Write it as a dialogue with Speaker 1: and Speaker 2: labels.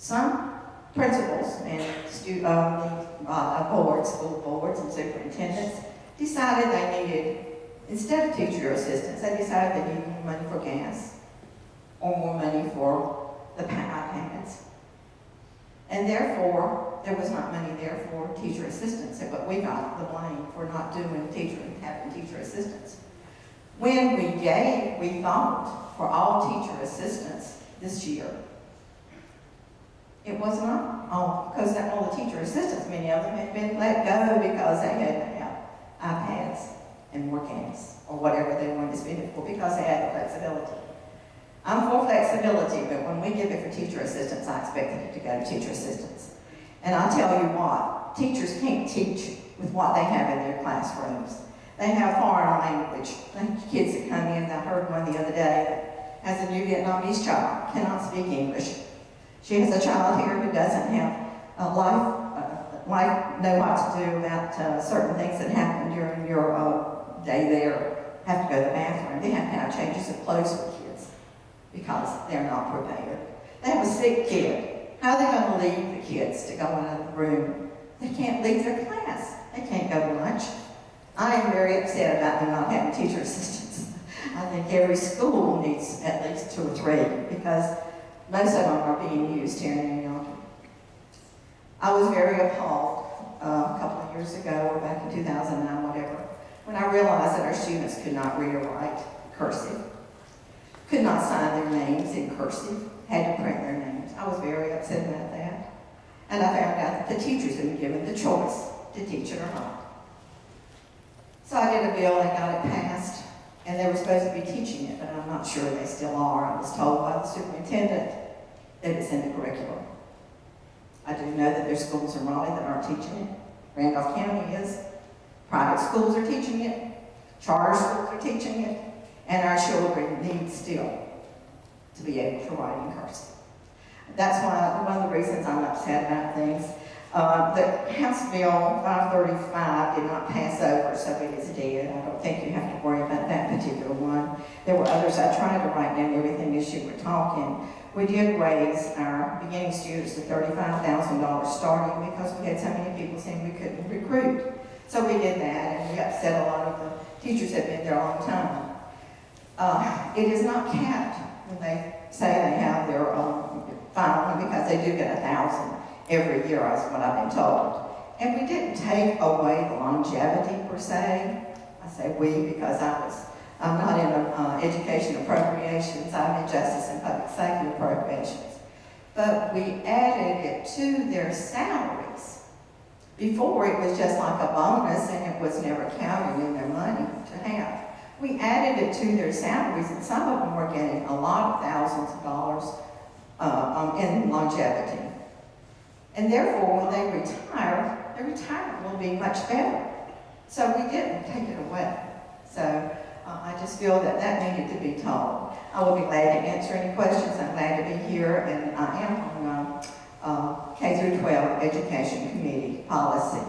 Speaker 1: Some principals and school boards and superintendents decided they needed, instead of teacher assistants, they decided they needed more money for gas or more money for the iPads. And therefore, there was not money there for teacher assistants, but we got the blame for not doing having teacher assistants. When we thought for all teacher assistants this year, it was not all, because all the teacher assistants, many of them had been let go because they had to have iPads and more gas or whatever they wanted to spend it for because they had the flexibility. I'm for flexibility, but when we give it for teacher assistants, I expected it to go to teacher assistants. And I'll tell you what, teachers can't teach with what they have in their classrooms. They have foreign language. Kids that come in, I heard one the other day that has a new Vietnamese child, cannot speak English. She has a child here who doesn't have a know what to do about certain things that happen during your day there. Have to go to the bathroom. They have to have changes of clothes for kids because they're not prepared. They have a sick kid. How are they going to leave the kids to go into the room? They can't leave their class. They can't go to lunch. I am very upset about them not having teacher assistants. I think every school needs at least 2 or 3 because most of them are being used here in New York. I was very appalled a couple of years ago, or back in 2009, whatever, when I realized that our students could not read or write cursive, could not sign their names in cursive, had to print their names. I was very upset about that. And I found out that the teachers had been given the choice to teach it or not. So I did a bill and got it passed, and they were supposed to be teaching it, but I'm not sure they still are. I was told by the superintendent that it's in the curriculum. I do know that there's schools in Raleigh that aren't teaching it. Randolph County is. Private schools are teaching it. Charter schools are teaching it. And our children need still to be able to write in cursive. That's one of the reasons I'm upset about things. The House Bill 535 did not pass over, so it is dead. I don't think you have to worry about that particular one. There were others. I tried to write down everything as you were talking. We did raise our beginning students to $35,000 starting because we had so many people saying we couldn't recruit. So we did that, and we upset a lot of the teachers that had been there a long time. It is not capped when they say they have their final one because they do get 1,000 every year, is what I've been told. And we didn't take away the longevity per se. I say we because I'm not in education appropriations, I'm in justice and public safety appropriations. But we added it to their salaries. Before it was just like a bonus and it was never counted in their money to have. We added it to their salaries, and some of them were getting a lot of thousands of dollars in longevity. And therefore, when they retire, their retirement will be much better. So we didn't take it away. So I just feel that that needed to be told. I will be glad to answer any questions. I'm glad to be here, and I am on K through 12 Education Committee Policy.